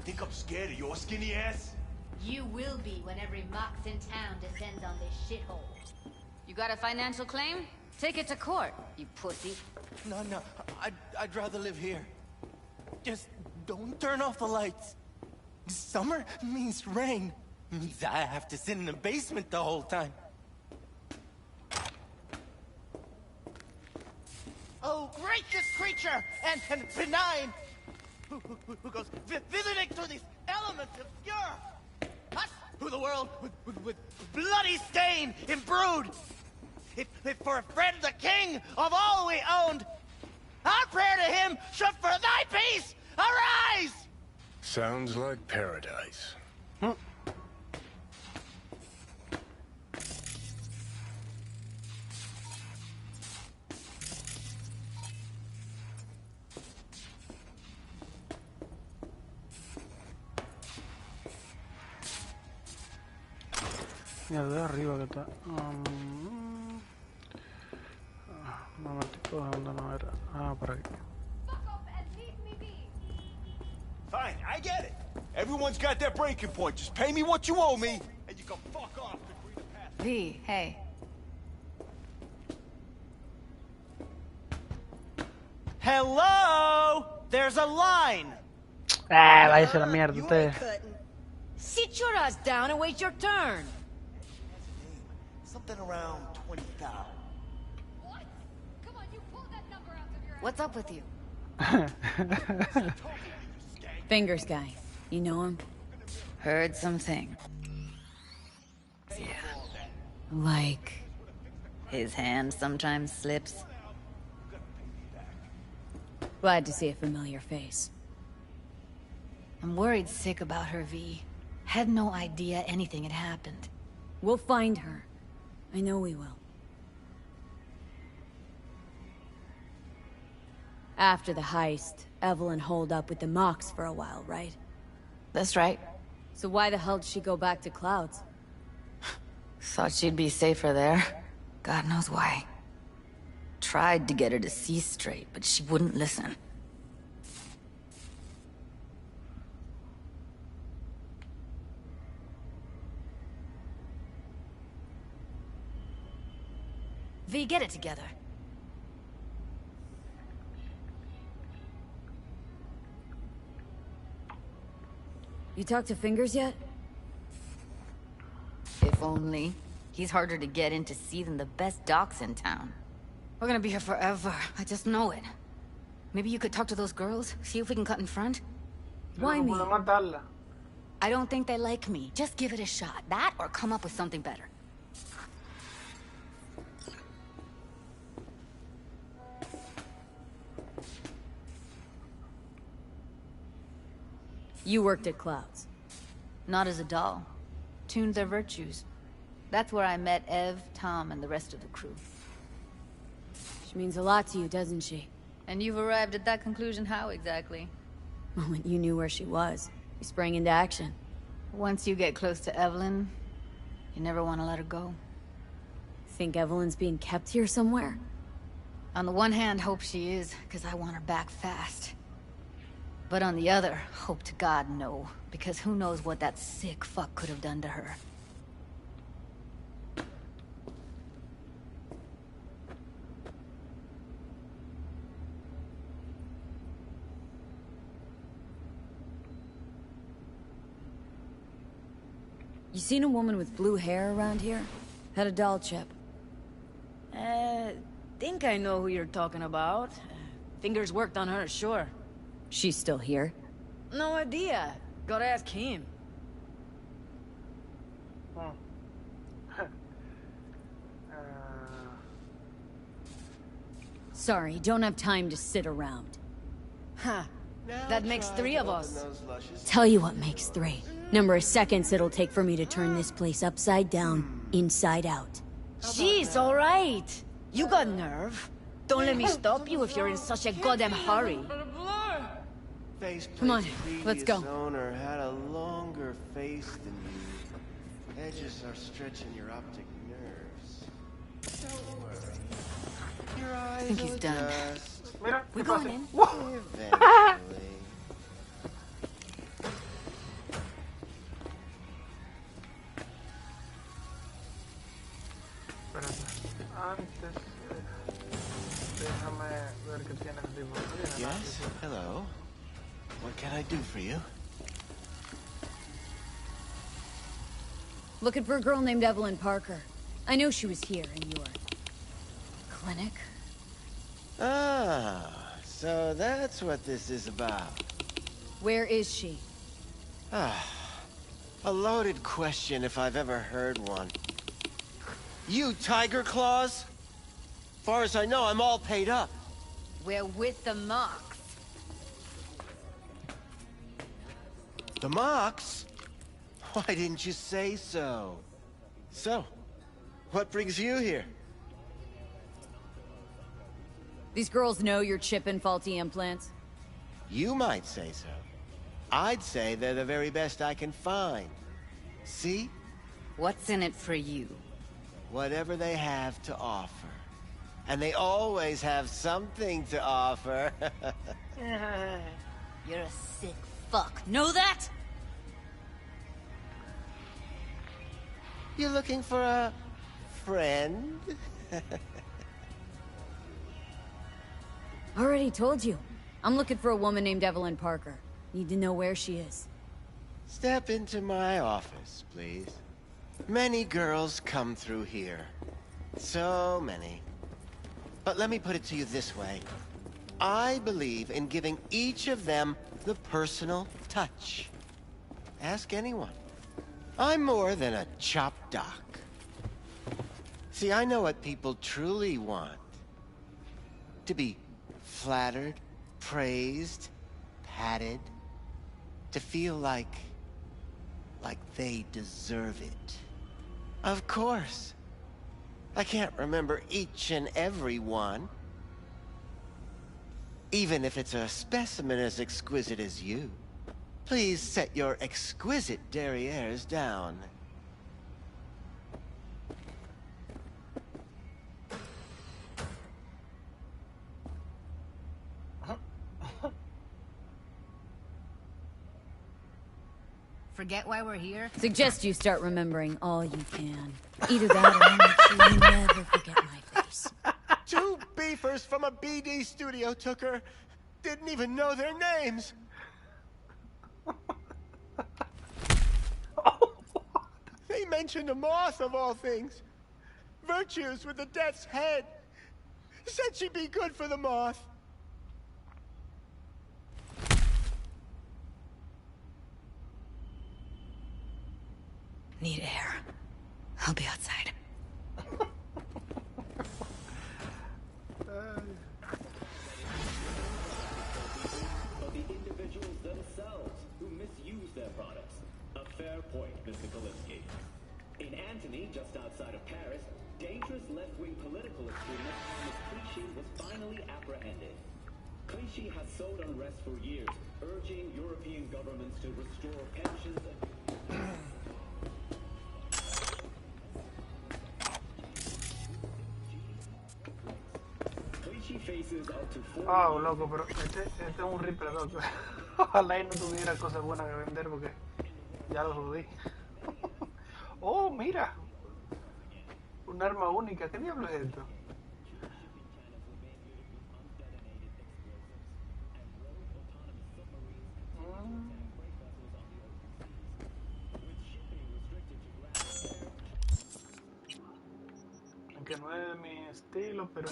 Think I'm scared of your skinny ass? You will be when every mox in town descends on this shithole. You got a financial claim? Take it to court, you pussy. No, I'd rather live here. Just don't turn off the lights. Summer means rain. Means I have to sit in the basement the whole time. Oh, gracious creature! And benign! Who goes visiting through these elements obscure! Us, who the world with bloody stain imbrued! If for a friend the king of all we owned, our prayer to him should for thy peace arise! Sounds like paradise. Mierda, de arriba que está. No me tipo dónde no era. Ah, por aquí. Fine, I get it. Everyone's got their breaking point. Just pay me what you owe me, and you can fuck off to free the path. V, hey. Hello! There's a line! Ah, váyase a la mierda ustedes. Sit your ass down and wait your turn. Something around 20,000. What? Come on, you pulled that number out of your ass. What's up with you? Fingers guy. You know him? Heard something. Yeah. Like... his hand sometimes slips. Glad to see a familiar face. I'm worried sick about her, V. Had no idea anything had happened. We'll find her. I know we will. After the heist, Evelyn holed up with the Mox for a while, right? That's right. So why the hell did she go back to Clouds? Thought she'd be safer there. God knows why. Tried to get her to see straight, but she wouldn't listen. V, get it together. You talked to Fingers yet? If only. He's harder to get in to see than the best docs in town. We're gonna be here forever. I just know it. Maybe you could talk to those girls, see if we can cut in front? Why me? I don't think they like me. Just give it a shot. That or come up with something better. You worked at Clouds. Not as a doll. Tuned their virtues. That's where I met Ev, Tom, and the rest of the crew. She means a lot to you, doesn't she? And you've arrived at that conclusion how exactly? The moment you knew where she was, you sprang into action. Once you get close to Evelyn, you never want to let her go. Think Evelyn's being kept here somewhere? On the one hand, hope she is, because I want her back fast. But on the other, hope to God no, because who knows what that sick fuck could have done to her. You seen a woman with blue hair around here? Had a doll chip. Think I know who you're talking about. Fingers worked on her, sure. She's still here? No idea. Gotta ask him. Sorry, don't have time to sit around. Huh. That makes 3 of us. Tell you what makes 3. Number of seconds it'll take for me to turn this place upside down, inside out. Jeez, alright. You got nerve. Don't let me stop you if you're in such a goddamn hurry. Come on, let's go. Owner had a longer face than you. Edges are stretching your optic nerves. Don't worry. Your eyes I think he's will done. adjust Mira, We're ¿qué going pasa? in. eventually. Espérate. Antes, déjame ver qué tiene el tipo. No tiene nada, Yes? sí. Hello? What can I do for you? Looking for a girl named Evelyn Parker. I know she was here in your clinic. Ah, so that's what this is about. Where is she? Ah, a loaded question if I've ever heard one. You Tiger Claws? Far as I know, I'm all paid up. We're with the Mox. The Mox? Why didn't you say so? So, what brings you here? These girls know you're chipping faulty implants. You might say so. I'd say they're the very best I can find. See? What's in it for you? Whatever they have to offer. And they always have something to offer. You're a sick fuck. Know that? You looking for a friend? Already told you. I'm looking for a woman named Evelyn Parker. Need to know where she is. Step into my office, please. Many girls come through here. So many. But let me put it to you this way. I believe in giving each of them the personal touch. Ask anyone. I'm more than a chop doc. See, I know what people truly want. To be flattered, praised, patted. To feel like they deserve it. Of course. I can't remember each and every one. Even if it's a specimen as exquisite as you. Please set your exquisite derrieres down. Forget why we're here? Suggest you start remembering all you can. Either that or I'll make sure you never forget my face. 2 beefers from a BD studio took her. Didn't even know their names. They mentioned a moth of all things. Virtues with the death's head. Said she'd be good for the moth. Need air. I'll be outside. But the individuals themselves who misuse their products. A fair point, Mr. Kalinsky. In Antony, just outside of Paris, dangerous left-wing political extremist Thomas Clichy was finally apprehended. Clichy has sowed unrest for years, urging European governments to restore pensions and... Oh, loco, pero este es un rifle, loco. Ojalá y no tuviera cosas buenas que vender porque ya lo jodí. Oh, mira. Un arma única. ¿Qué diablo es esto? Aunque no es de mi estilo, pero...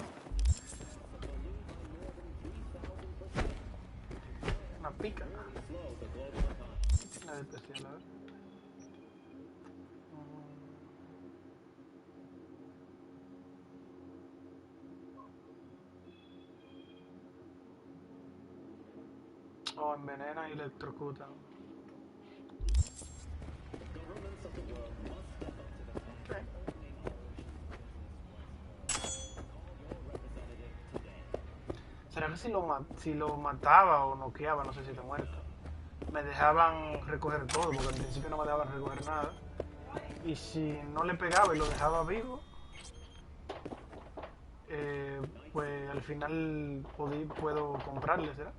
Una pica. Nada de especial, a ver. O envenena y electrocuta. Okay. ¿Será que si lo mataba o noqueaba, no sé si está muerto, me dejaban recoger todo? Porque al principio no me dejaban recoger nada. Y si no le pegaba y lo dejaba vivo, pues al final puedo comprarle, ¿será?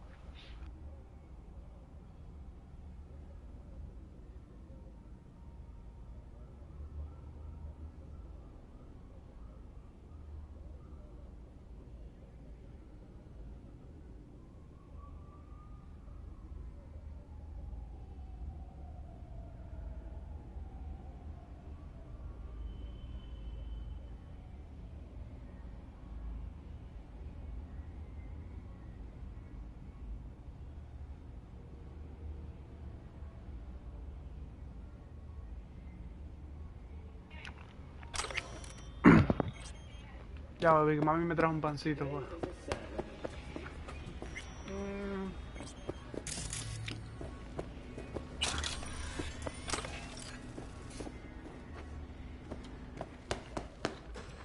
Ya, baby, que mami me trajo un pancito, pues.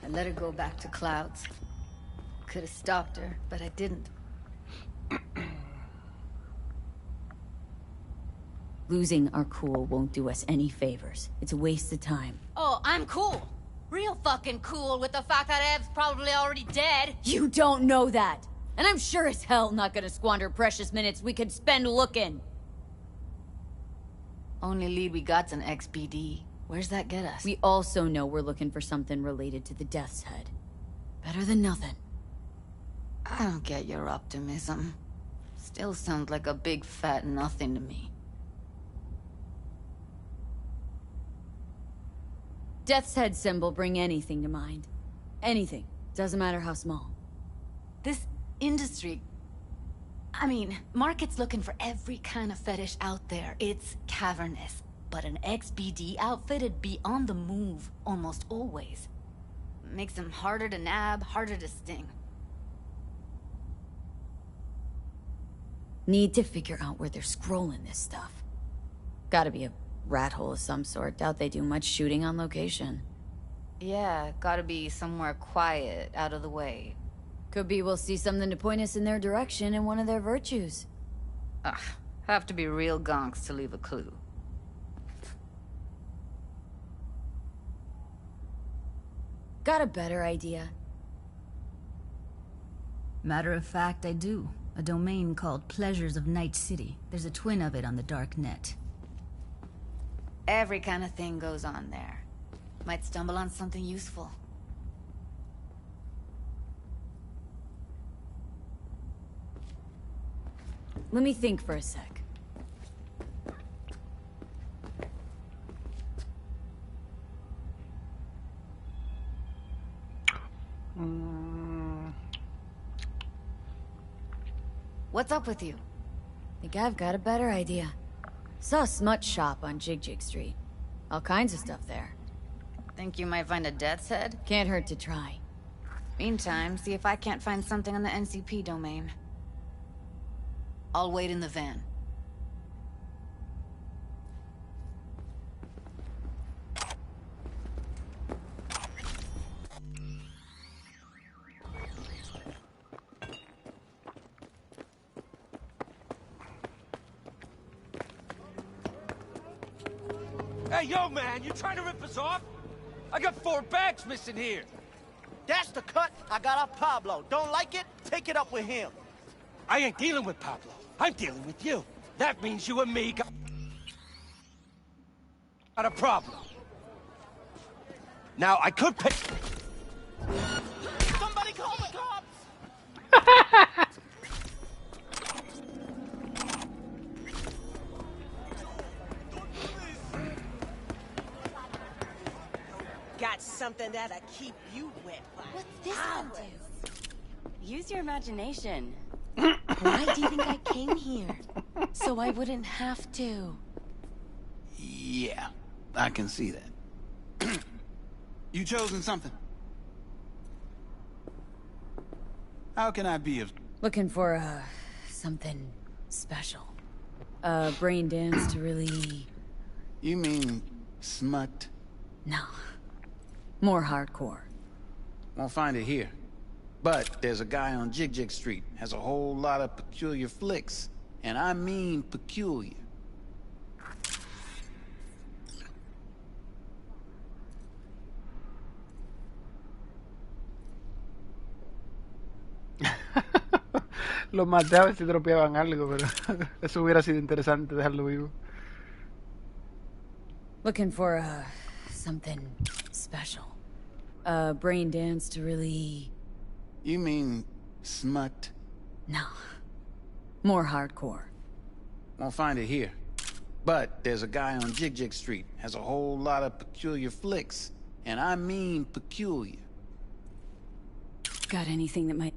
I let her go back to Clouds. Could have stopped her, but I didn't. Losing our cool won't do us any favors. It's a waste of time. Oh, I'm cool. Real fucking cool with the fact that Ev's probably already dead. You don't know that! And I'm sure as hell not gonna squander precious minutes we could spend looking. Only lead we got's an XBD. Where's that get us? We also know we're looking for something related to the Death's Head. Better than nothing. I don't get your optimism. Still sounds like a big fat nothing to me. Death's Head symbol bring anything to mind. Anything. Doesn't matter how small. This industry... I mean, market's looking for every kind of fetish out there. It's cavernous. But an XBD outfit'd be on the move, almost always. Makes them harder to nab, harder to sting. Need to figure out where they're scrolling this stuff. Gotta be a rat hole of some sort. Doubt they do much shooting on location. Yeah, gotta be somewhere quiet, out of the way. Could be we'll see something to point us in their direction in one of their virtues. Ugh, have to be real gonks to leave a clue. Got a better idea. Matter of fact, I do. A domain called Pleasures of Night City. There's a twin of it on the dark net. Every kind of thing goes on there. Might stumble on something useful. Let me think for a sec. What's up with you? Think I've got a better idea. Saw a smut shop on Jig Street. All kinds of stuff there. Think you might find a death's head? Can't hurt to try. Meantime, see if I can't find something on the NCP domain. I'll wait in the van. Hey, yo, man, you trying to rip us off? I got 4 bags missing here. That's the cut I got off Pablo. Don't like it? Take it up with him. I ain't dealing with Pablo. I'm dealing with you. That means you and me got a problem. Now, I could pay... Somebody call the cops! Got something that'll keep you wet. What's this one do? Use your imagination. Why do you think I came here? So I wouldn't have to. Yeah, I can see that. You chosen something? How can I be of... Looking for, something special. A brain dance to really... You mean smut? No. More hardcore. Won't find it here. But there's a guy on Jig Street, has a whole lot of peculiar flicks. And I mean peculiar. Los maté a ver si dropeaban algo, pero eso hubiera sido interesante dejarlo vivo. Looking for, something special. A brain dance to really... You mean smut? No. More hardcore. Won't find it here. But there's a guy on Jig Street, has a whole lot of peculiar flicks. And I mean peculiar. Got anything that might...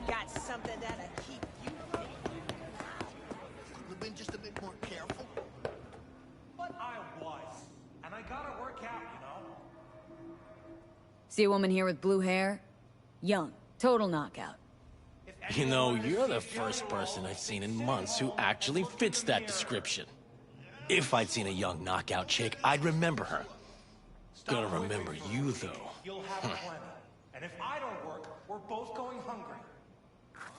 Got something that'll keep you fit. Could have been just a bit more careful. But I was. And I gotta work out, you know? See a woman here with blue hair? Young. Total knockout. You know, you're the first person I've seen in months who actually fits that description. If I'd seen a young knockout chick, I'd remember her. Gonna remember you, though. You'll have plenty. And if I don't work, we're both going hungry.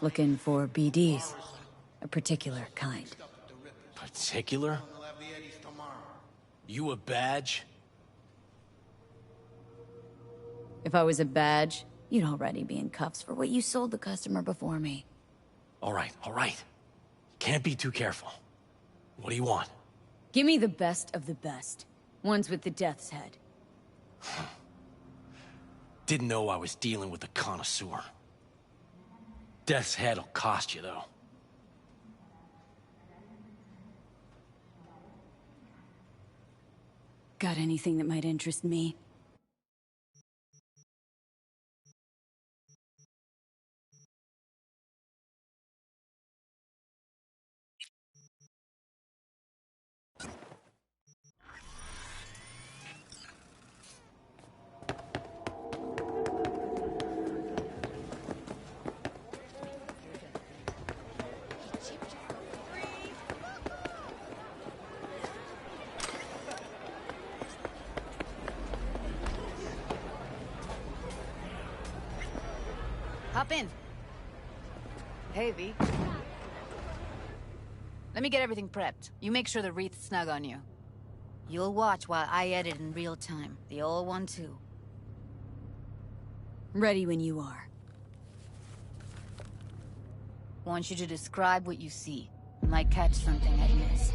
Looking for BDs. A particular kind. Particular? You a badge? If I was a badge, you'd already be in cuffs for what you sold the customer before me. All right, all right. Can't be too careful. What do you want? Give me the best of the best. Ones with the death's head. Didn't know I was dealing with a connoisseur. Death's head'll cost you, though. Got anything that might interest me? Hop in. Hey, V. Let me get everything prepped. You make sure the wreath's snug on you. You'll watch while I edit in real time. The old one, too. Ready when you are. Want you to describe what you see. You might catch something I miss.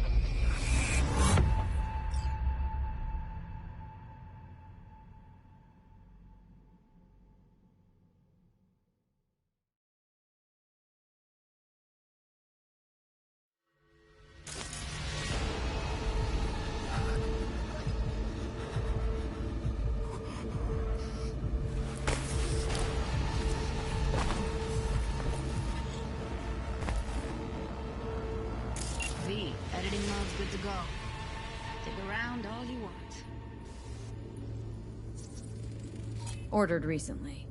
Editing mode's good to go. Take around all you want. Ordered recently.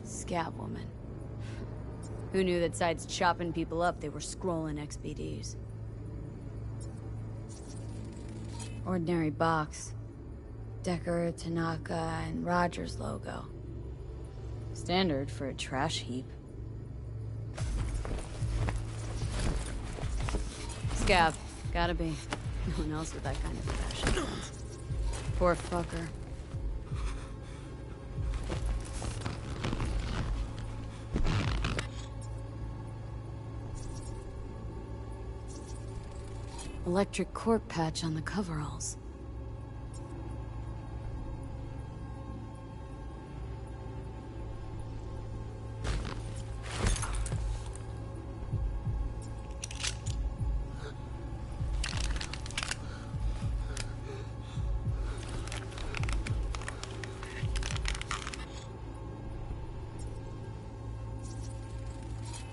Scab woman. Who knew that besides chopping people up, they were scrolling XBDs? Ordinary box. Decker, Tanaka, and Rogers logo. Standard for a trash heap. Scab. Gotta be. No one else with that kind of fashion. Poor fucker. Electric cork patch on the coveralls.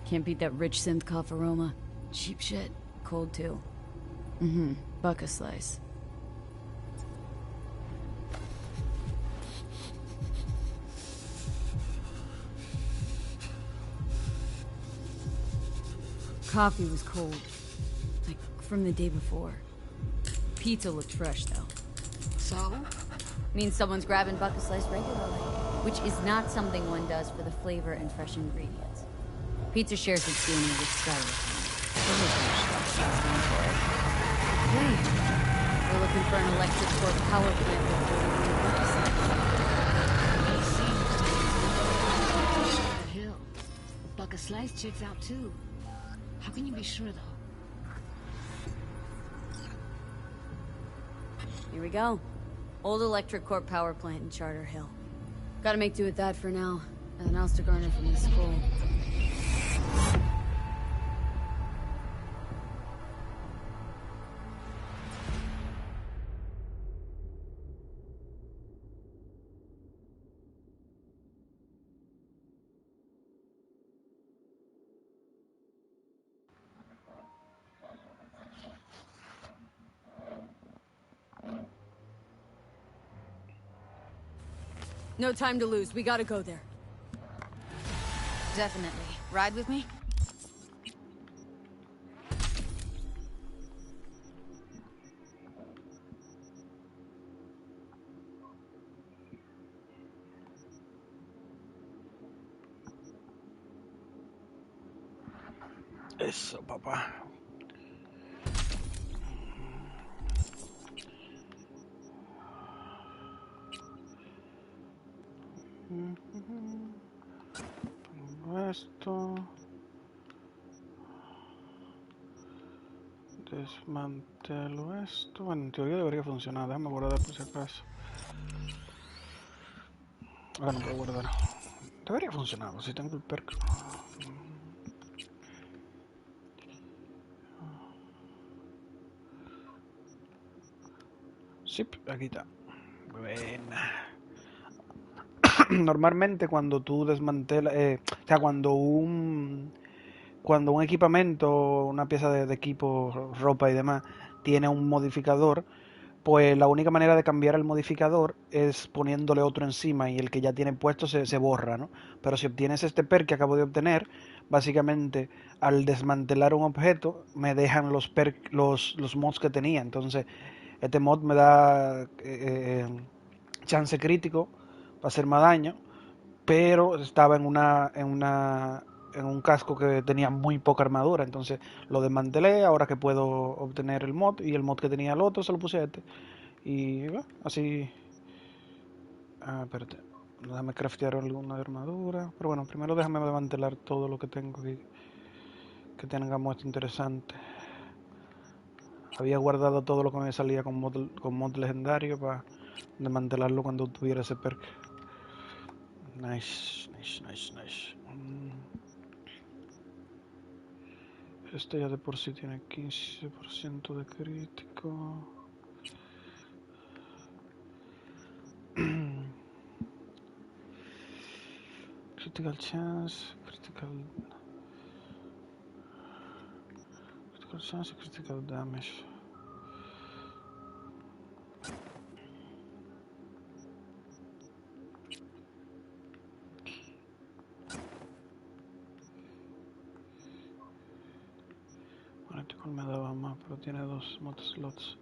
Can't beat that rich synth cough aroma. Cheap shit. Cold too. Mm-hmm. Buck a slice. Coffee was cold. Like, from the day before. Pizza looked fresh, though. So? Means someone's grabbing buck a slice regularly. which is not something one does for the flavor and fresh ingredients. Pizza shares its DNA with Cyberpunk. Okay. We're looking for an electric core power plant with 40 The hill. The buck of slice checks out too. How can you be sure though? Here we go. Old electric core power plant in Charter Hill. Gotta make do with that for now. Nothing else to garner from this scroll. No time to lose. We gotta go there. Definitely. Ride with me? Eso, papá. Pongo esto. Desmantelo esto. Bueno, en teoría debería funcionar. Déjame guardar por si acaso. Ahora no puedo guardar. Debería funcionar, si tengo el perk. Sí, aquí está. Buena. Normalmente cuando tú desmantelas, o sea, cuando un equipamiento, una pieza de equipo, ropa y demás, tiene un modificador, pues la única manera de cambiar el modificador es poniéndole otro encima y el que ya tiene puesto se borra, ¿no? Pero si obtienes este perk que acabo de obtener, básicamente al desmantelar un objeto me dejan los mods que tenía. Entonces este mod me da chance crítico para hacer más daño, pero estaba en un casco que tenía muy poca armadura, entonces lo desmantelé. Ahora que puedo obtener el mod, y el mod que tenía el otro se lo puse a este, y bueno, así. Espérate, déjame craftear alguna armadura, pero bueno, primero déjame desmantelar todo lo que tengo aquí que tenga muestra interesante. Había guardado todo lo que me salía con mod legendario para desmantelarlo cuando tuviera ese perk. Nice. Este ya de por sí tiene 15% de crítico. Critical chance, critical chance y critical damage. Me daba más, pero tiene 2 mod slots.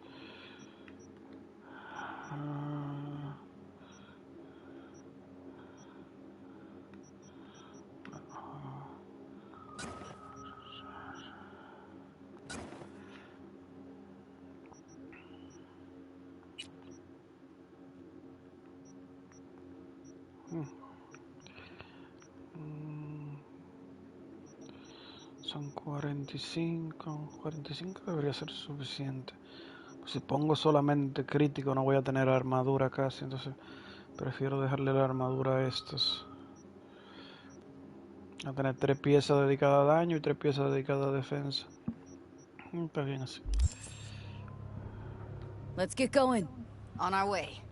Son 45. 45 debería ser suficiente. Pues si pongo solamente crítico no voy a tener armadura casi, entonces prefiero dejarle la armadura a estos. A tener 3 piezas dedicadas a daño y 3 piezas dedicadas a defensa. Está bien así. Let's get going. On our way.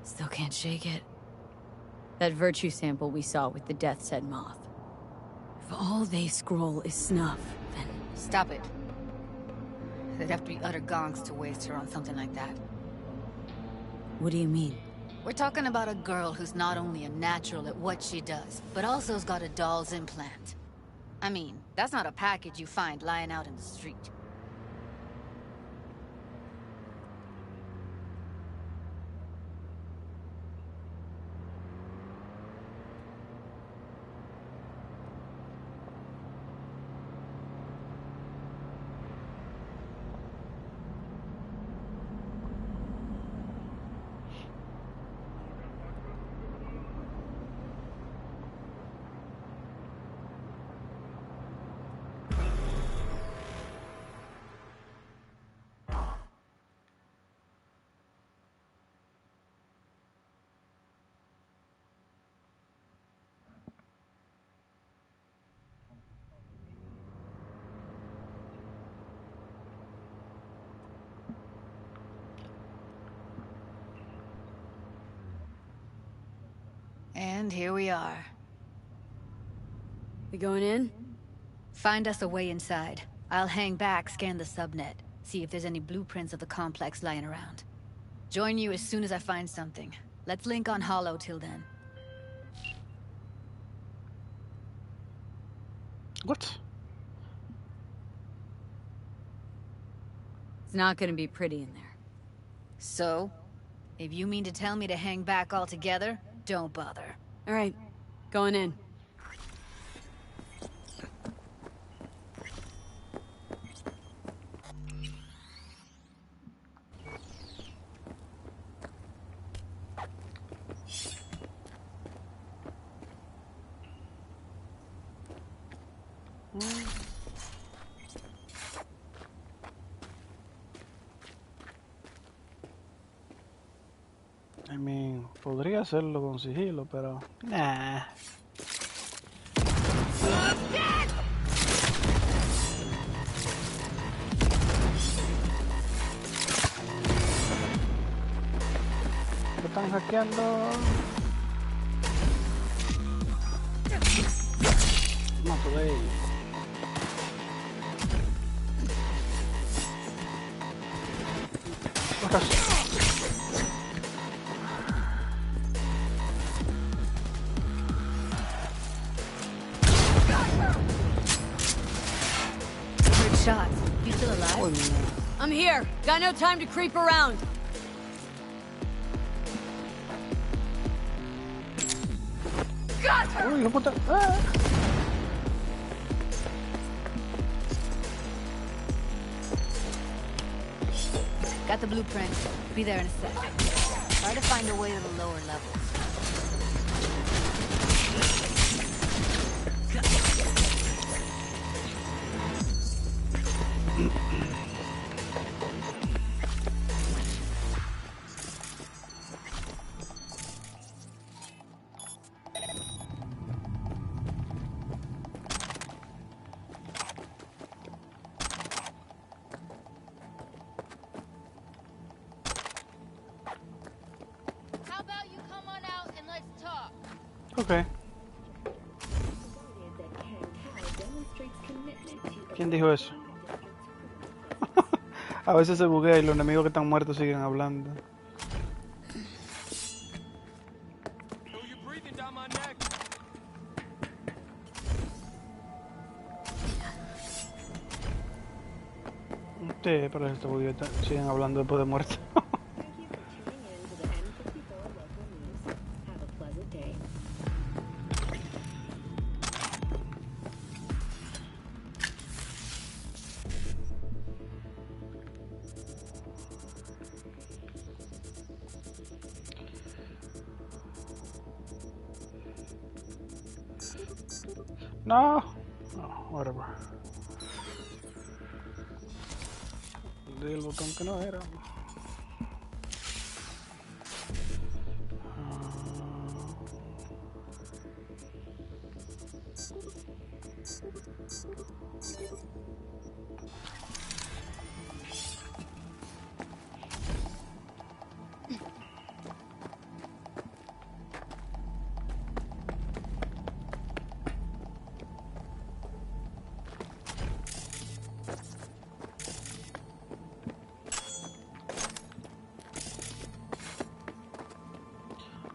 Still can't shake it. That virtue sample we saw with the Death's Head moth. If all they scroll is snuff, then... Stop it. They'd have to be utter gonks to waste her on something like that. What do you mean? We're talking about a girl who's not only a natural at what she does, but also's got a doll's implant. I mean, that's not a package you find lying out in the street. And here we are. We going in? Find us a way inside. I'll hang back, scan the subnet, see if there's any blueprints of the complex lying around. Join you as soon as I find something. Let's link on Hollow till then. What? It's not gonna be pretty in there. So? If you mean to tell me to hang back altogether, don't bother. All right, going in. I mean, podría hacerlo con sigilo, pero... Nah. Me están hackeando. No today. Shots. You still alive? I'm here. Got no time to creep around. Got her! Uy, no puta. Ah. Got the blueprint. Be there in a sec. Try to find a way to the lower levels. Okay. ¿Quién dijo eso? A veces se buguea y los enemigos que están muertos siguen hablando. Sí, pero estos bugueos siguen hablando después de muerto. No. Oh, whatever. Di el botón que no era.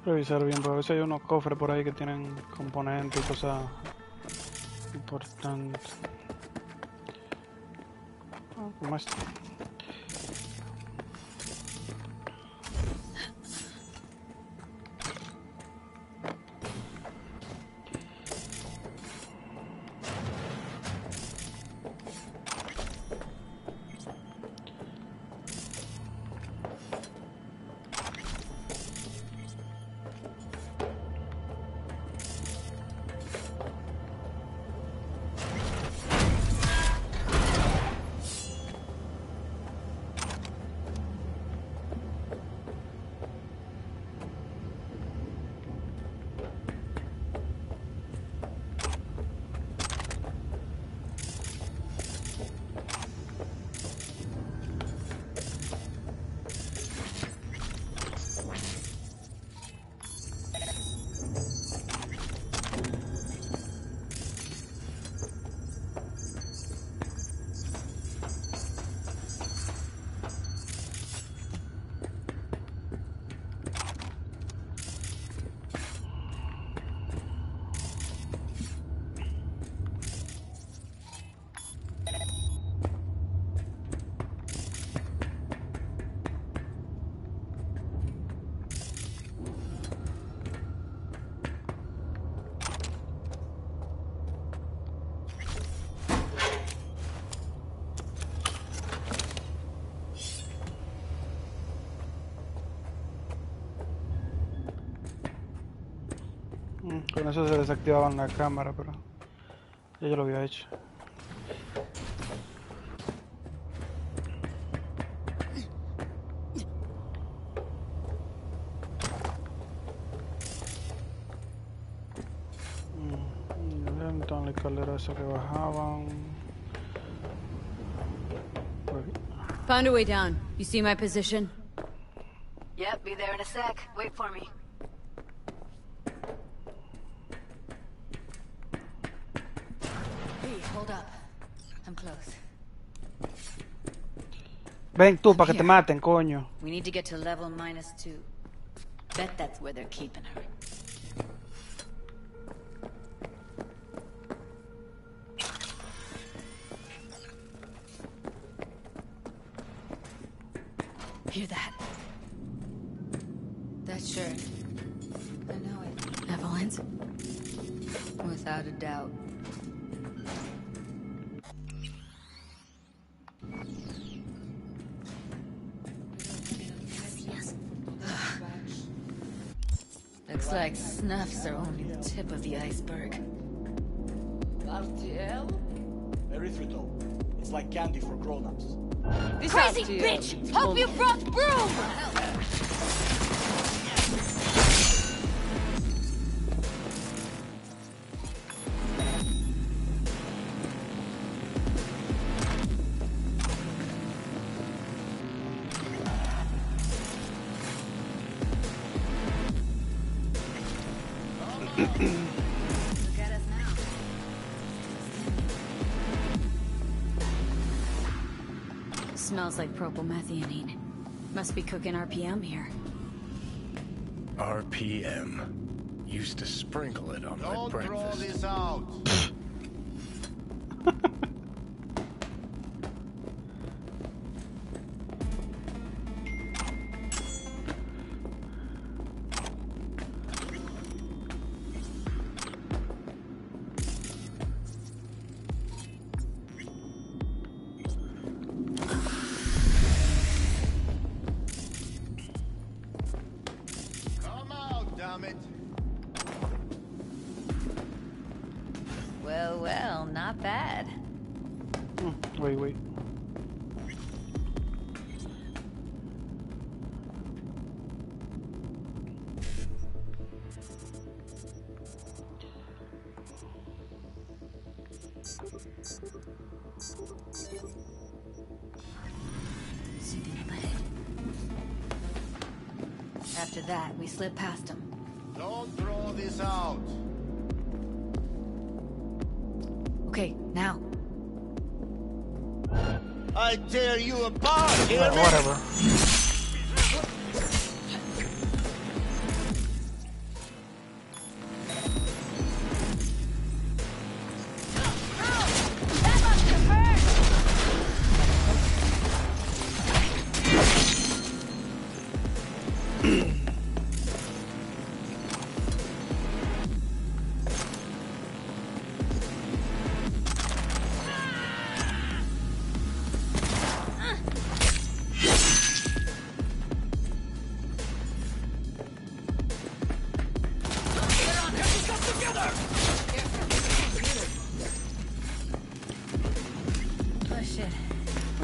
Revisar bien, porque a veces hay unos cofres por ahí que tienen componentes y cosas importante. ¿Cómo está? Con eso se desactivaban la cámara, pero ya yo lo había hecho. Entonces la escalera esa que bajaban. Found a way down. You see my position? Yep, be there in a sec. Wait for me. Hey, hold up. I'm close. Ven tú para que te maten, coño. We need to get to level -2. Bet that's where they're keeping her. Hear that? That shirt. I know it. Evelyn's? Without a doubt. Looks like snuffs are only the tip of the iceberg. Erythritol. It's like candy for grown-ups. Crazy bitch! Hope you brought broom! Smells like propylmethionine. Must be cooking RPM here. RPM. Used to sprinkle it on my breakfast. Don't throw this out. Well, not bad. Wait. After that, we slip past him. Don't throw this out. Okay, now. I tear you apart, hear me? Whatever.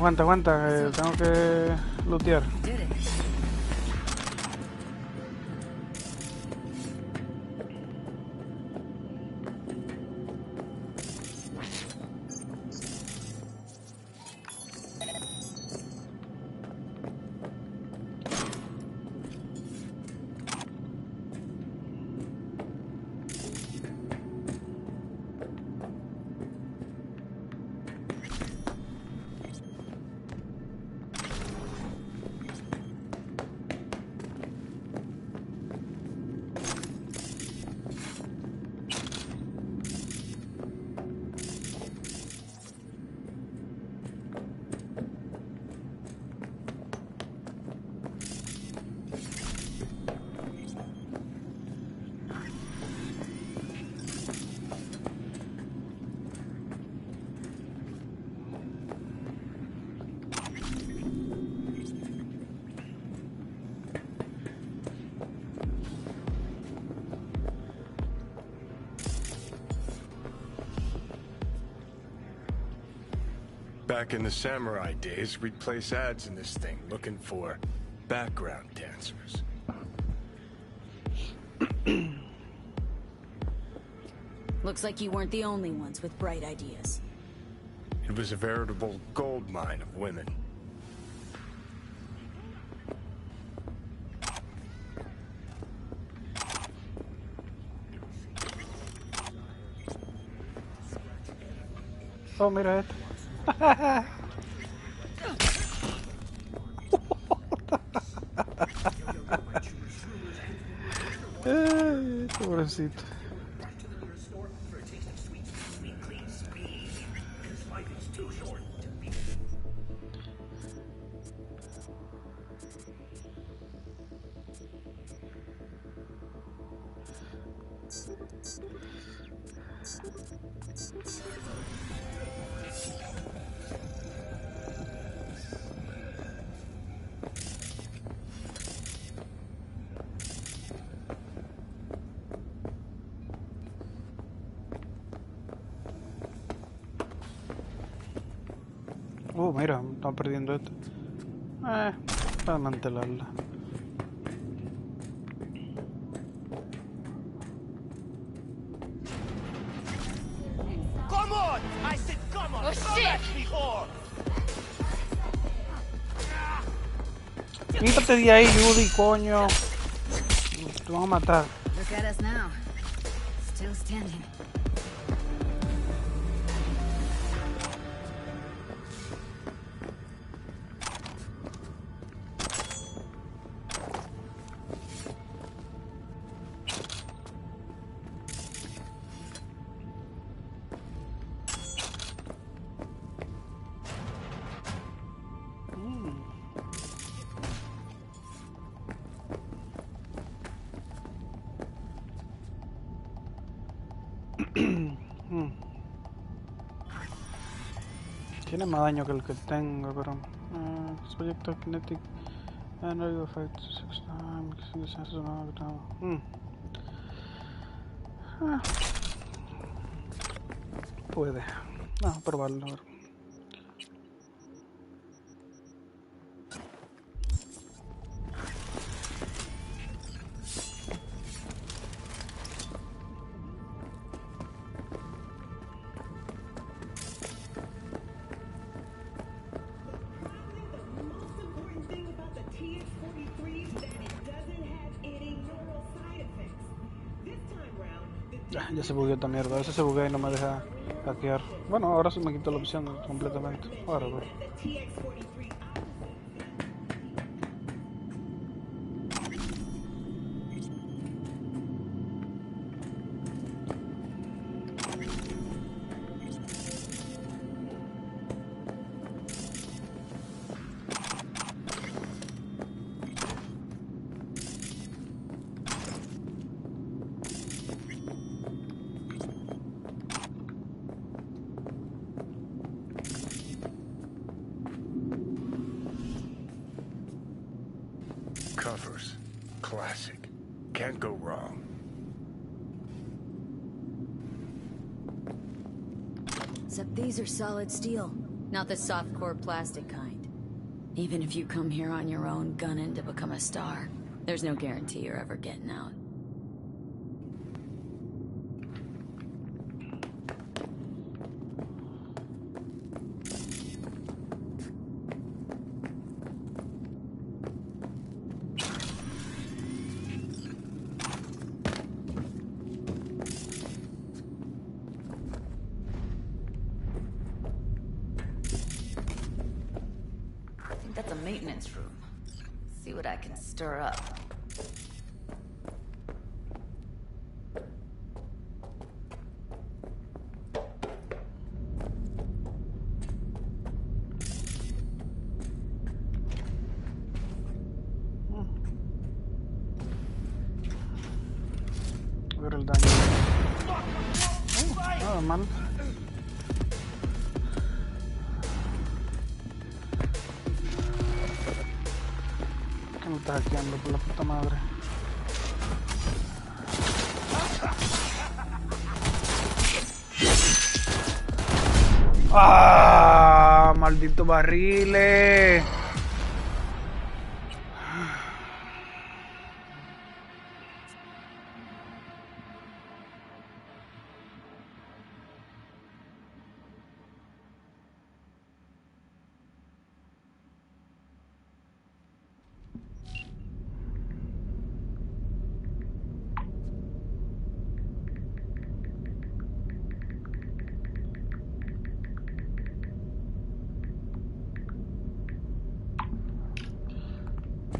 Aguanta, aguanta, tengo que lootear. Back in the samurai days, we'd place ads in this thing looking for background dancers. Looks like you weren't the only ones with bright ideas. It was a veritable gold mine of women. Oh, mira esto. Pobrecito. Mira, están perdiendo esto. Para desmantelarla. Come on! I said come on! Oh, Come shit! at me, whore! Quítate de ahí, Judy, coño. Te van a matar. Look at us now. Still standing. Tiene más daño que el que tengo, pero... proyecto kinetic... Energy effect... 6 times... Puede. Vamos a probarlo. A ver. Ya se bugueó esta mierda, a veces se buguea y no me deja hackear. Bueno, ahora se me quitó la opción completamente. Ahora voy. Covers. Classic. Can't go wrong. Except these are solid steel. Not the soft-core plastic kind. Even if you come here on your own, gunning to become a star, there's no guarantee you're ever getting out. That's a maintenance room. See what I can stir up. A ver el daño. Nada mal. ¿Qué me estás hackeando por la puta madre? ¡Ah! ¡Malditos barriles!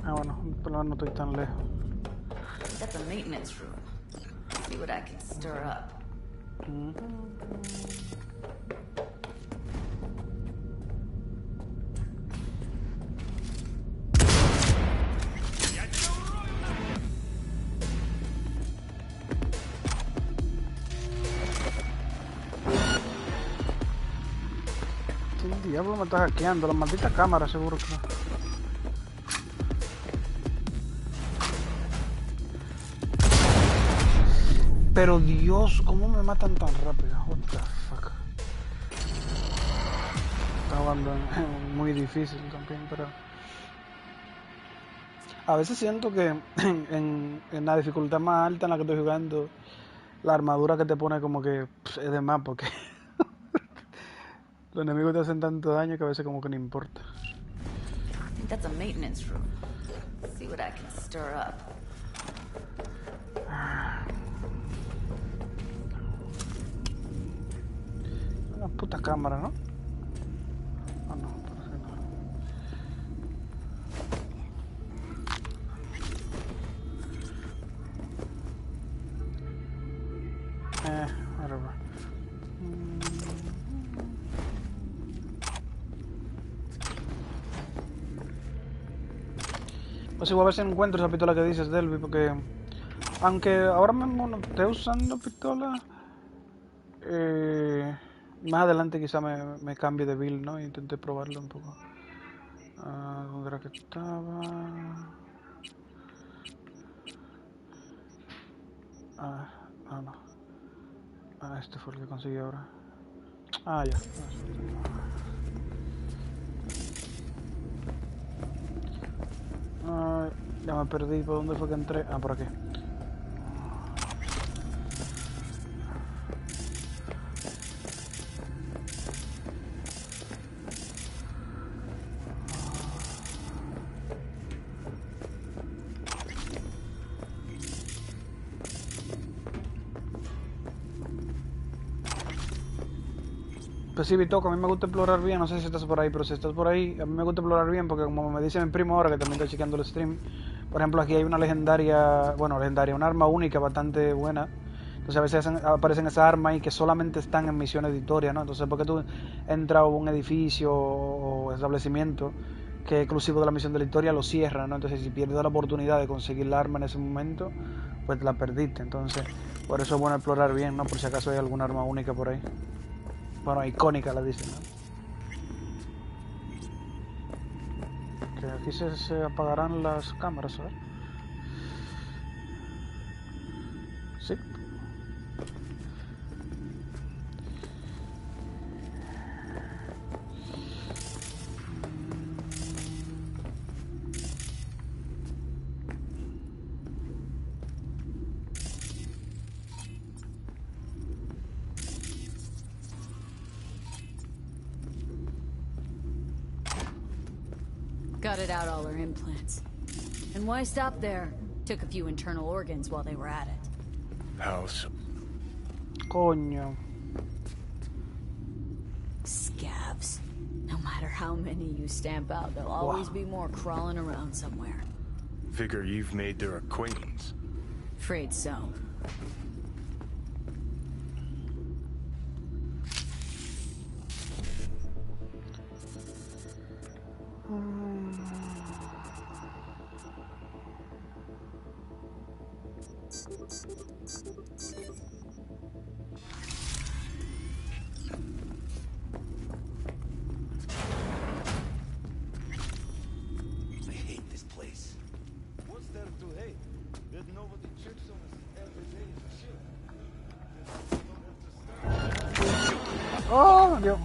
Ah, bueno, por lo menos no estoy tan lejos. That's a maintenance room. See what I can stir up. ¿Qué diablo me está hackeando? La maldita cámara, seguro que... Pero Dios, ¿cómo me matan tan rápido? What the fuck. Está jugando muy difícil también, pero... A veces siento que en la dificultad más alta en la que estoy jugando, la armadura que te pone como que es de más, porque los enemigos te hacen tanto daño que a veces como que no importa. That's a maintenance room. See what I can stir up. Una puta cámara, ¿no? Ah, no, parece que no. Whatever. Pues igual a ver si encuentro esa pistola que dices, Delby, porque... Aunque ahora mismo no esté usando pistola... más adelante quizá me cambie de build, ¿no? Intenté probarlo un poco. ¿Dónde era que estaba? No. Este fue el que conseguí ahora. Ya. Ya me perdí. ¿Por dónde fue que entré? Por aquí. Pues sí, Vitoco, a mí me gusta explorar bien, no sé si estás por ahí, pero si estás por ahí, a mí me gusta explorar bien porque como me dice mi primo ahora, que también está chequeando el stream, por ejemplo, aquí hay una legendaria, una arma única bastante buena. Entonces a veces aparecen esas armas y que solamente están en misiones editorias, ¿no? Entonces porque tú entras a un edificio o establecimiento que es exclusivo de la misión de la historia, lo cierran, ¿no? Entonces si pierdes la oportunidad de conseguir la arma en ese momento, pues la perdiste. Entonces por eso es bueno explorar bien, ¿no? Por si acaso hay alguna arma única por ahí. Bueno, icónica la dicen, ¿no? Que aquí se apagarán las cámaras, ¿sabes? Sí. Gutted out all her implants. And why stop there? Took a few internal organs while they were at it. How so? Coño. Scabs. No matter how many you stamp out, there'll always be more crawling around somewhere. Figure you've made their acquaintance. Afraid so. I hate this place. What's there to hate? There's nobody checks on us every day and shit. Oh, Dios.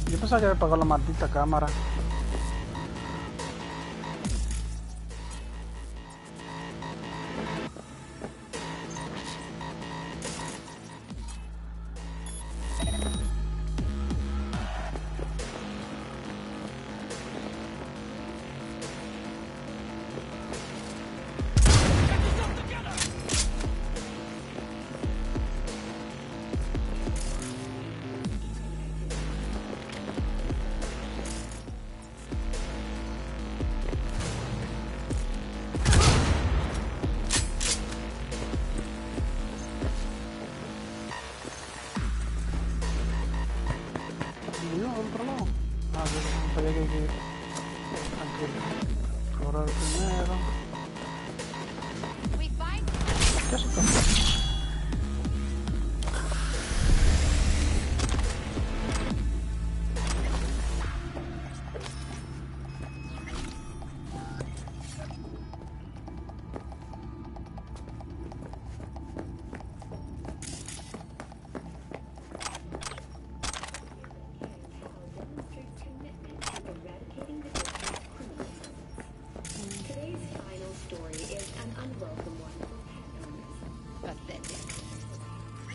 Yo pensaba que había apagado la maldita cámara.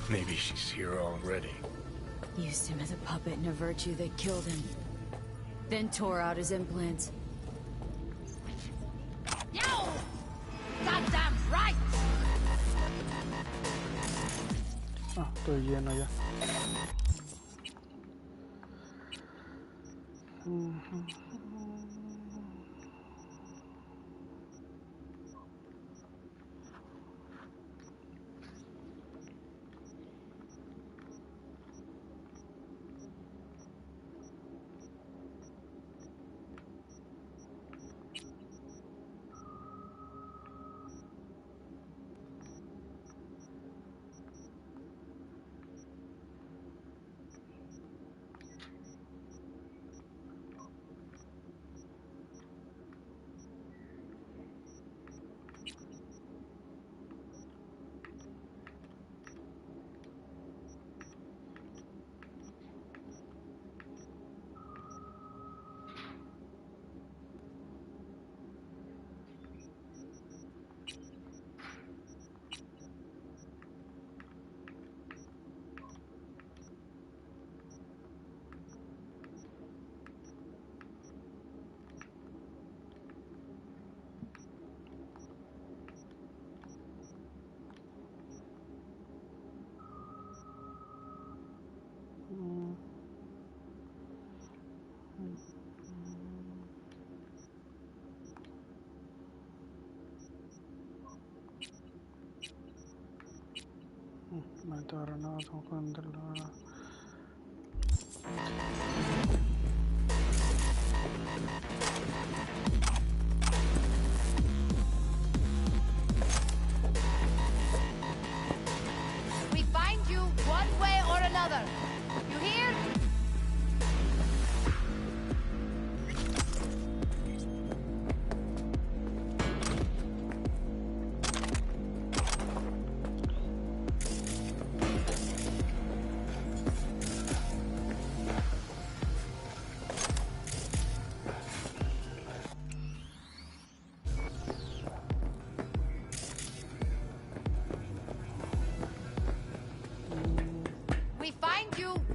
Maybe she's here already. Used him as a puppet and a virtue that killed him. Then tore out his implants. Yo! Goddamn right! Ah, estoy lleno ya. Granada, controlar.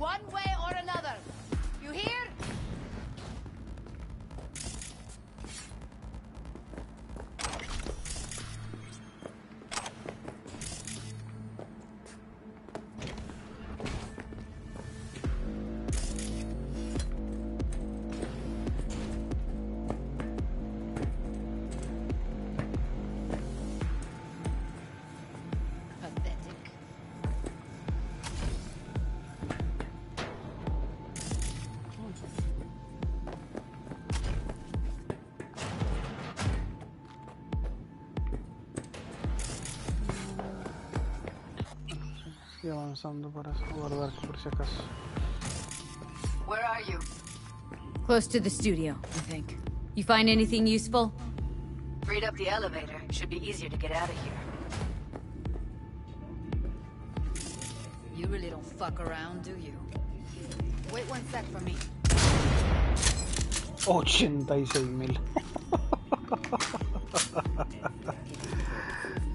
one way or another. You hear? Estoy avanzando para guardar por si acaso. Where are you? Close to the studio, I think. You find anything useful? Freed up the elevator. Should be easier to get out of here. You really don't fuck around, do you? Wait one sec for me. 86,000.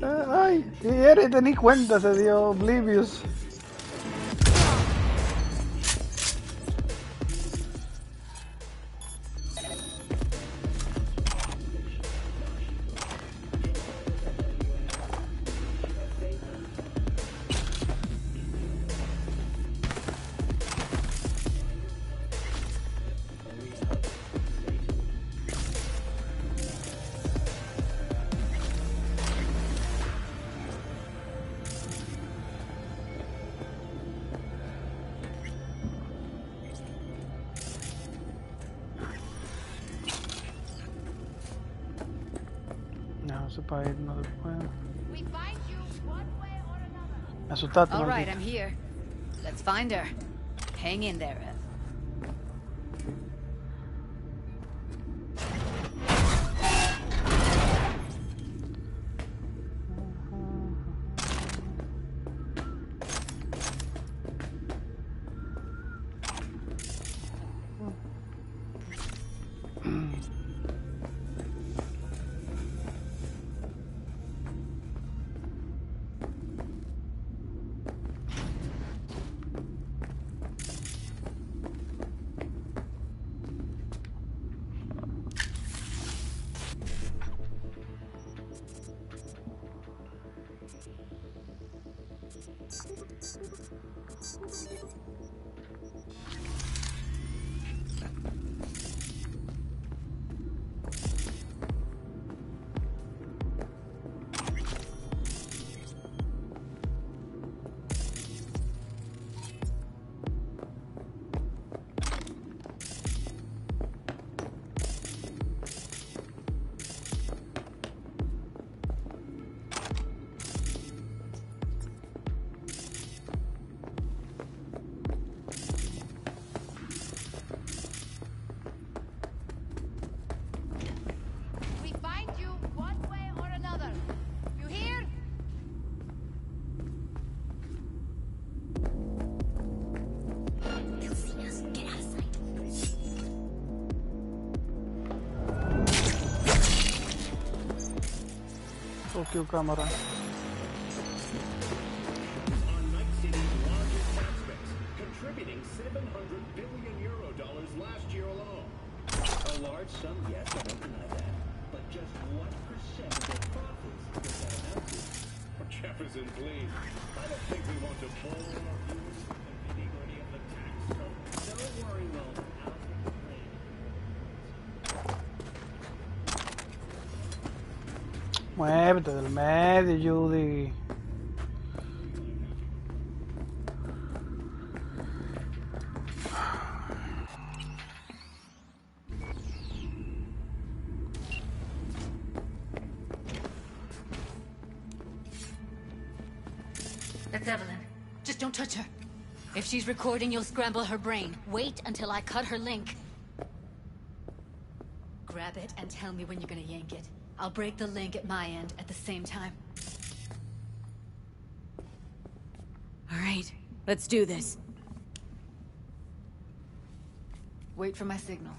Ay, y Eri te ni cuenta, se dio Oblivious. No se puede ir, no se puede. Me asustaste, All right, maldito. I'm here. Let's find her. Hang in there, Ev. We find you one way or another. You hear? They'll see us. Get out of sight. Fuck you, cámara. On Night City's largest tax base, contributing €700 billion last year alone. A large sum, yes, I don't deny that. But just what percent of their profits does that amount to? Jefferson, please. I don't think we want to bore our viewers with the nitty-gritty of the tax code. Don't worry, Nolan. I'll take the blame. Muévete del medio, Judy. That's Evelyn. Just don't touch her. If she's recording, you'll scramble her brain. Wait until I cut her link. Grab it and tell me when you're gonna yank it. I'll break the link at my end at the same time. All right, let's do this. Wait for my signal.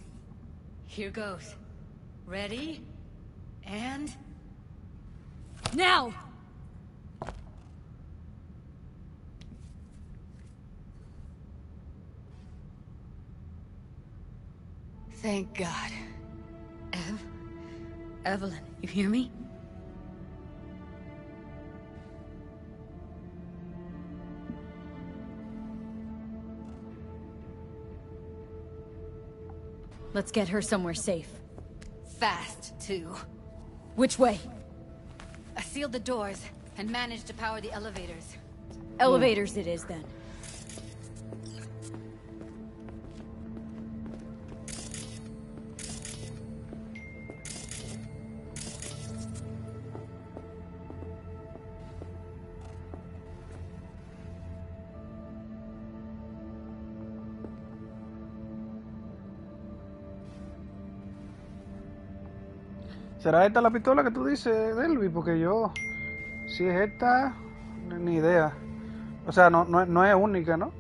Here goes. Ready? And... now! Thank God. Evelyn, you hear me? Let's get her somewhere safe. Fast, too. Which way? I sealed the doors and managed to power the elevators. Elevators it is, then. ¿Será esta la pistola que tú dices, Delvi? Porque yo, si es esta, ni idea. O sea, no es única, ¿no?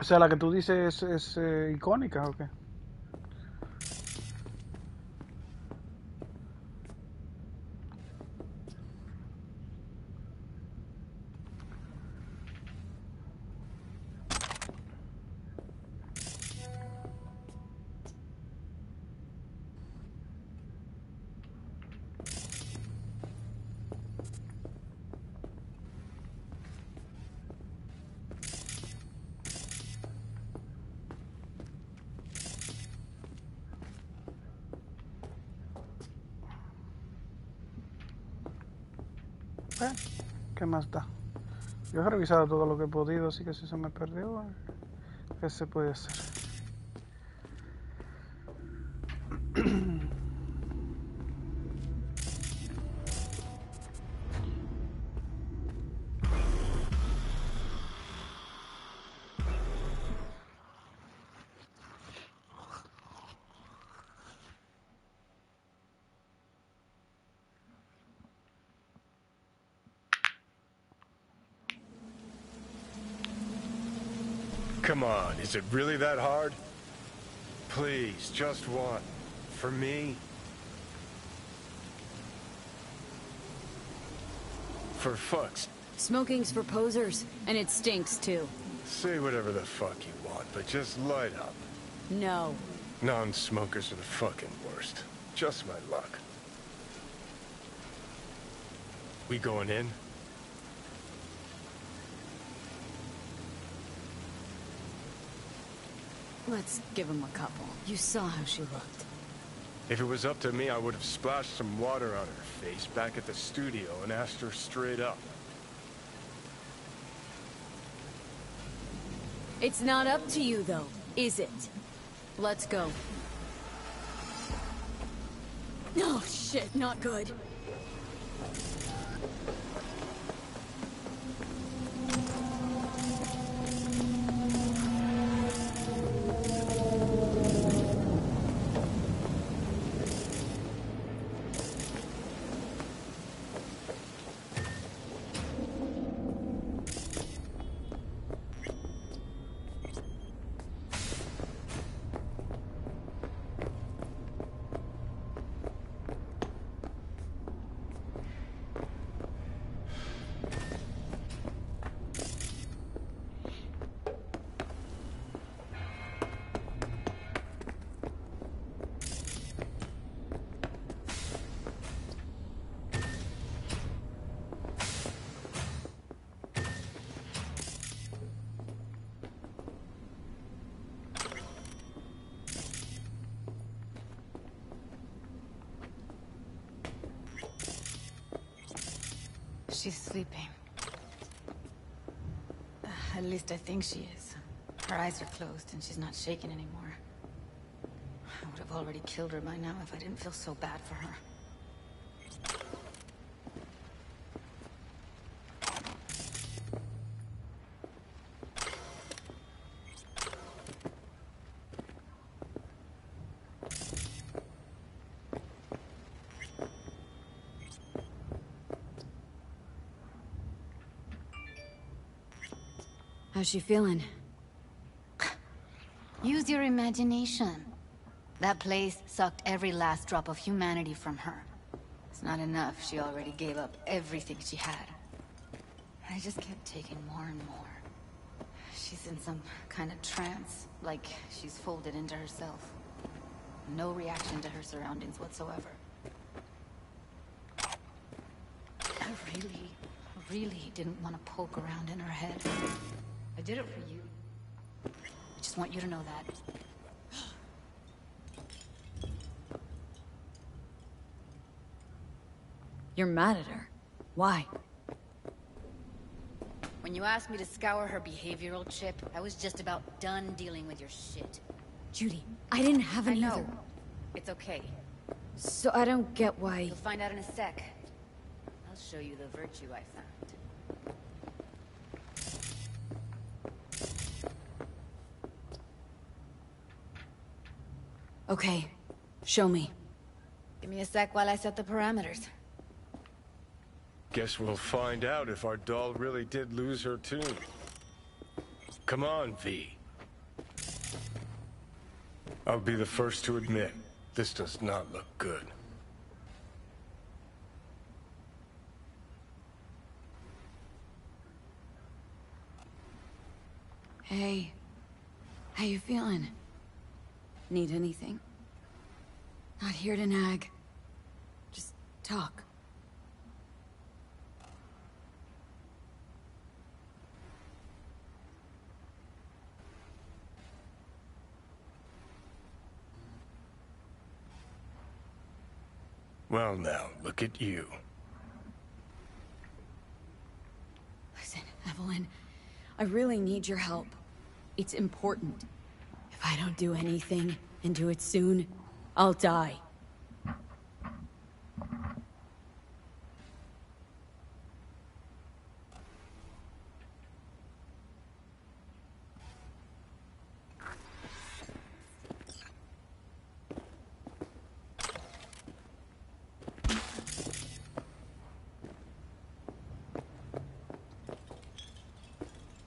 O sea, la que tú dices es icónica, ¿o qué? ¿Qué más da? Yo he revisado todo lo que he podido, así que si se me perdió, ¿qué se puede hacer? Come on, is it really that hard? Please, just one. For me? For fucks. Smoking's for posers, and it stinks, too. Say whatever the fuck you want, but just light up. No. Non-smokers are the fucking worst. Just my luck. We going in? Let's give him a couple. You saw how she looked. If it was up to me, I would have splashed some water on her face back at the studio and asked her straight up. It's not up to you, though, is it? Let's go. Oh, shit, not good. She's sleeping. At least I think she is. Her eyes are closed and she's not shaking anymore. I would have already killed her by now if I didn't feel so bad for her. How's she feeling? Use your imagination. That place sucked every last drop of humanity from her. It's not enough. She already gave up everything she had. I just kept taking more and more. She's in some kind of trance, like she's folded into herself. No reaction to her surroundings whatsoever. I really didn't want to poke around in her head. I did it for you. I just want you to know that. You're mad at her. Why? When you asked me to scour her behavioral chip, I was just about done dealing with your shit. Judy, I didn't have I any know. other. It's okay. So I don't get why... You'll find out in a sec. I'll show you the virtue I found. Okay, show me. Give me a sec while I set the parameters. Guess we'll find out if our doll really did lose her tune. Come on, V. I'll be the first to admit, this does not look good. Hey, how you feeling? Need anything? Not here to nag. Just talk. Well now, look at you. Listen, Evelyn, I really need your help. It's important. If I don't do anything, and do it soon, I'll die.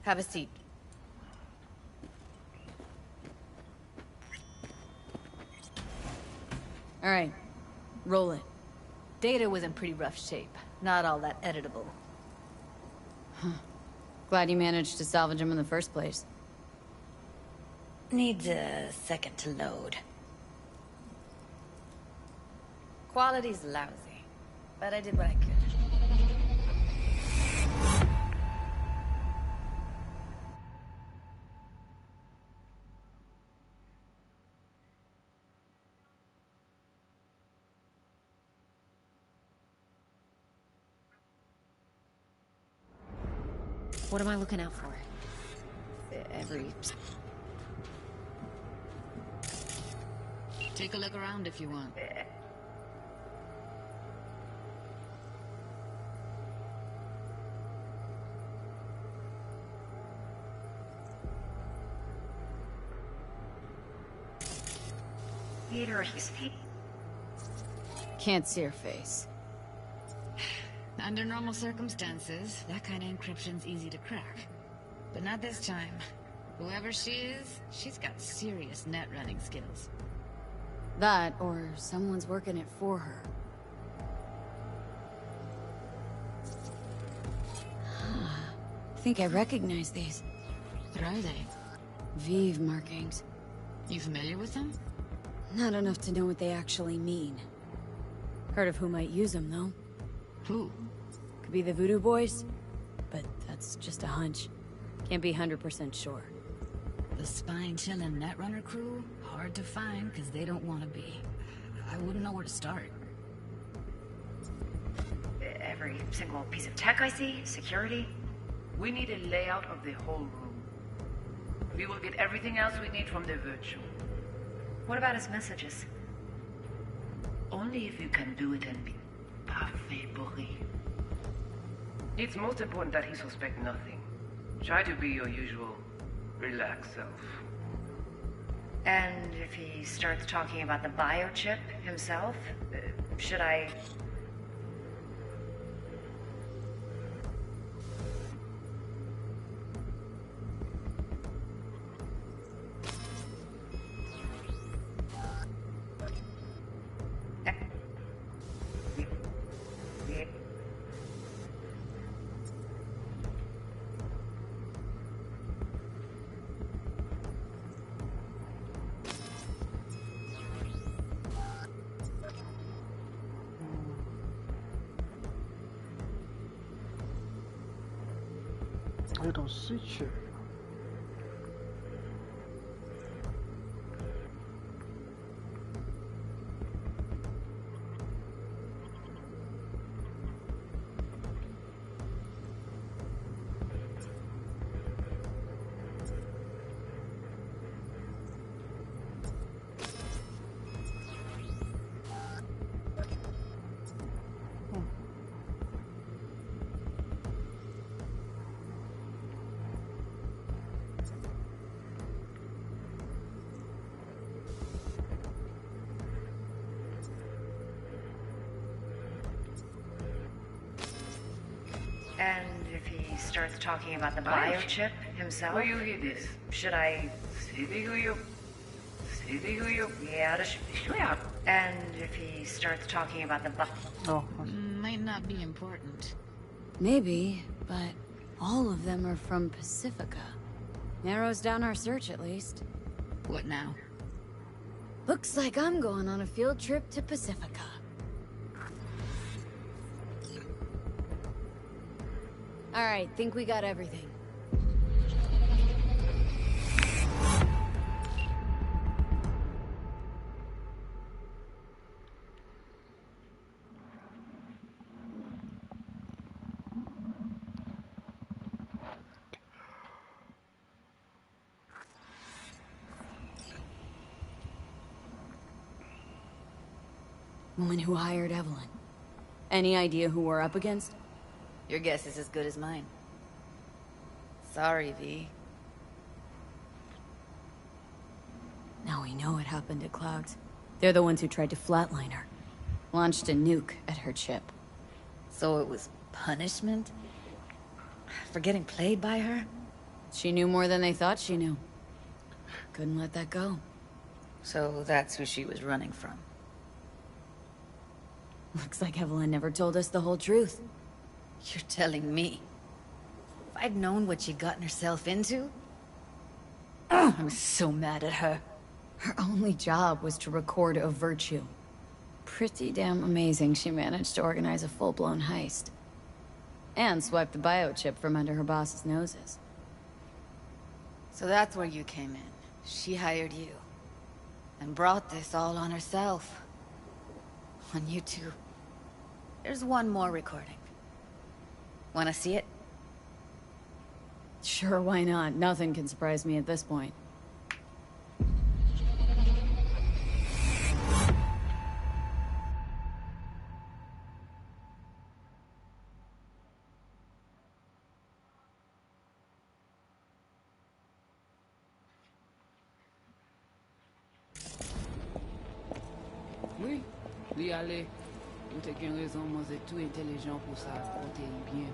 Have a seat. All right, roll it. Data was in pretty rough shape. Not all that editable. Huh. Glad you managed to salvage him in the first place. Needs a second to load. Quality's lousy, but I did what I could. What am I looking out for? Take a look around if you want. Can't see her face. Under normal circumstances, that kind of encryption's easy to crack. But not this time. Whoever she is, she's got serious net running skills. That, or someone's working it for her. I think I recognize these. What are they? Vive markings. You familiar with them? Not enough to know what they actually mean. Heard of who might use them, though. Who? Could be the Voodoo Boys, but that's just a hunch. Can't be 100% sure. The spine-chilling Netrunner crew? Hard to find, because they don't want to be. I wouldn't know where to start. Every single piece of tech I see, security. We need a layout of the whole room. We will get everything else we need from the virtue. What about his messages? Only if you can do it and be parfait bourré. It's most important that he suspect nothing. Try to be your usual, relaxed self. And if he starts talking about the biochip himself, should I... Little switcher. And if he starts talking about the biochip himself? Will you hear this? Should I... Yeah, and if he starts talking about the Might not be important. Maybe, but all of them are from Pacifica. Narrows down our search, at least. What now? Looks like I'm going on a field trip to Pacifica. Alright, think we got everything. Woman who hired Evelyn. Any idea who we're up against? Your guess is as good as mine. Sorry, V. Now we know what happened to Clouds. They're the ones who tried to flatline her. Launched a nuke at her chip. So it was punishment? For getting played by her? She knew more than they thought she knew. Couldn't let that go. So that's who she was running from. Looks like Evelyn never told us the whole truth. You're telling me? If I'd known what she'd gotten herself into... I'm so mad at her. Her only job was to record a virtue. Pretty damn amazing she managed to organize a full-blown heist. And swipe the biochip from under her boss's noses. So that's where you came in. She hired you. And brought this all on herself. On YouTube. There's one more recording. Wanna see it? Sure, why not? Nothing can surprise me at this point. Oui, li ale. Ou te gen raison, moi c'est tout intelligent pour ça, porter bien.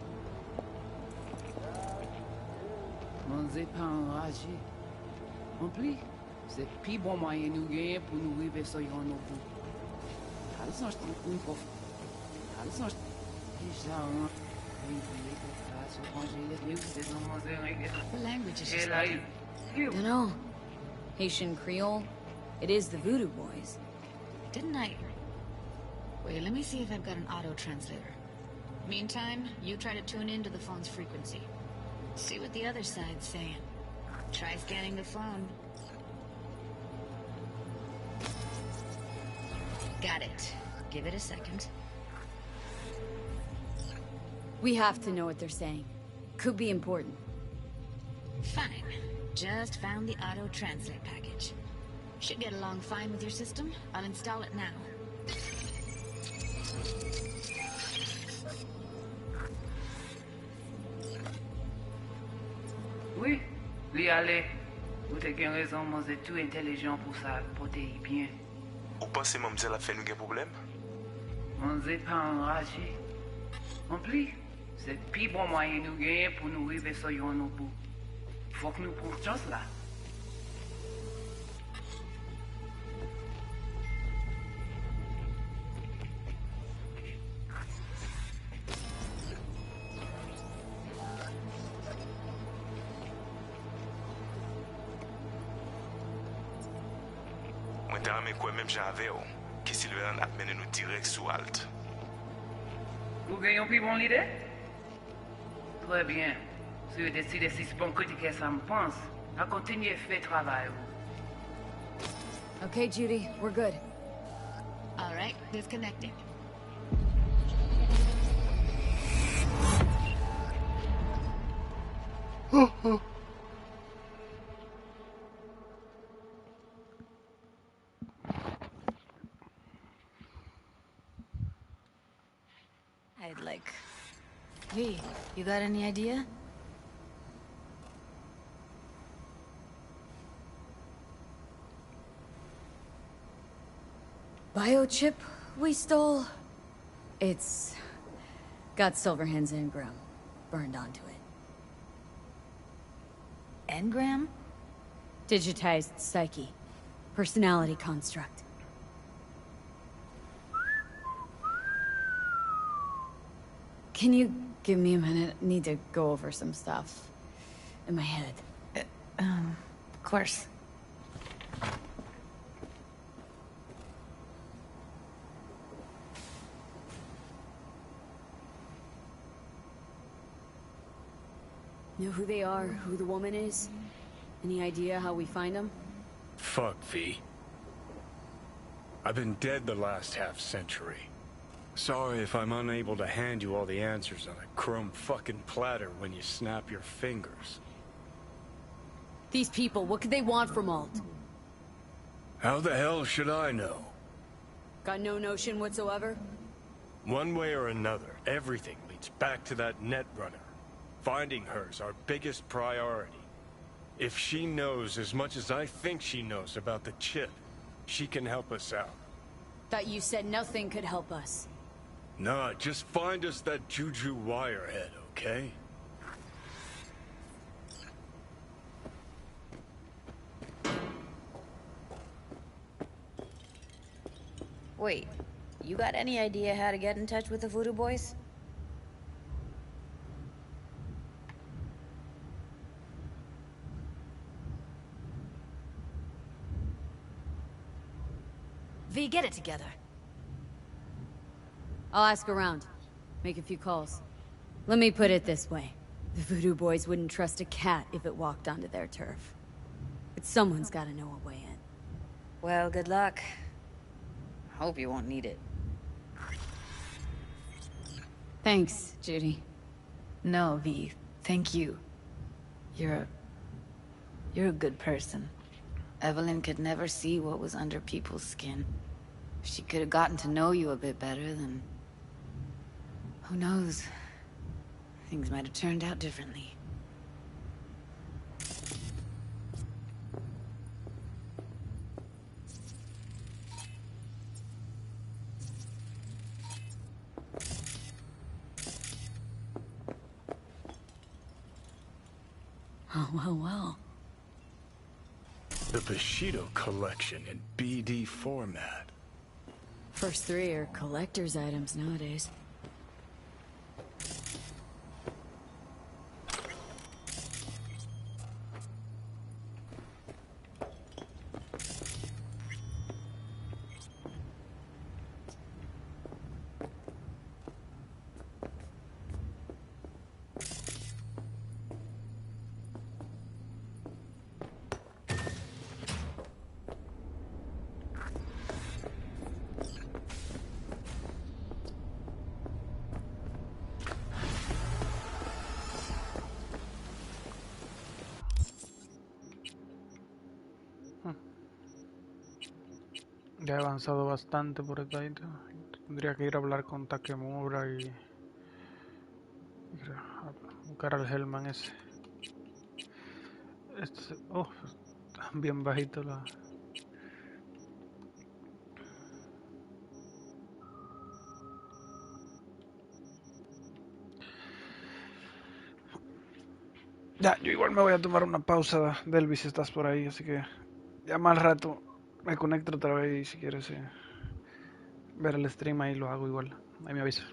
Moi c'est pas enragé. En plus, c'est plus bon moyen nous gagner pour nous arriver sur nos bouts. Allez, sans je une fois. Allez, sans je déjà un. What language is she speaking? Dunno. Haitian Creole? It is the Voodoo Boys. Didn't I... Wait, let me see if I've got an auto-translator. Meantime, you try to tune into the phone's frequency. See what the other side's saying. Try scanning the phone. Got it. Give it a second. We have to know what they're saying. Could be important. Fine. Just found the auto-translate package. Should get along fine with your system. I'll install it now. Oui, li ale. Ou te gen raison, moi c'est tout intelligent pour ça, porter bien. Ou pensez mademoiselle a fait nous un problème? Moi c'est pas enragé. En plus, c'est le plus bon moyen nous gagner pour nous arriver sur nos bouts. Faut que nous prenions chance là. Moi t'ai ramé quoi même j'avais qui Sylvain a mené nous direct sous Alt. Vous gagnez plus bon l'idée? Très bien. Si vous décidez si bon que ça me pense, à continuer fait travail. Okay, Judy, we're good. All right, disconnecting. I'd like... V, you got any idea? Biochip we stole? It's... got Silverhand's engram burned onto it. Engram? Digitized psyche. Personality construct. Can you give me a minute? I need to go over some stuff in my head. Of course. Know who they are, who the woman is? Any idea how we find them? Fuck, V. I've been dead the last half-century. Sorry if I'm unable to hand you all the answers on a chrome fucking platter when you snap your fingers. These people, what could they want from Alt? How the hell should I know? Got no notion whatsoever? One way or another, everything leads back to that Netrunner. Finding her's our biggest priority. If she knows as much as I think she knows about the chip, she can help us out. Thought you said nothing could help us. Nah, just find us that Juju wirehead, okay? Wait, you got any idea how to get in touch with the Voodoo Boys? V, get it together. I'll ask around. Make a few calls. Let me put it this way. The Voodoo Boys wouldn't trust a cat if it walked onto their turf. But someone's gotta know a way in. Well, good luck. Hope you won't need it. Thanks, Judy. No, V. Thank you. You're a good person. Evelyn could never see what was under people's skin. If she could have gotten to know you a bit better, then... who knows? Things might have turned out differently. Oh, well. The Bushido collection in BD format. First three are collector's items nowadays. Ya he avanzado bastante por acá. Tendría que ir a hablar con Takemura y a buscar al Hellman ese. Oh, está bien bajito la... Ya, yo igual me voy a tomar una pausa, Delvi, si estás por ahí, así que ya más rato me conecto otra vez y si quieres ver el stream ahí lo hago igual. Ahí me avisas.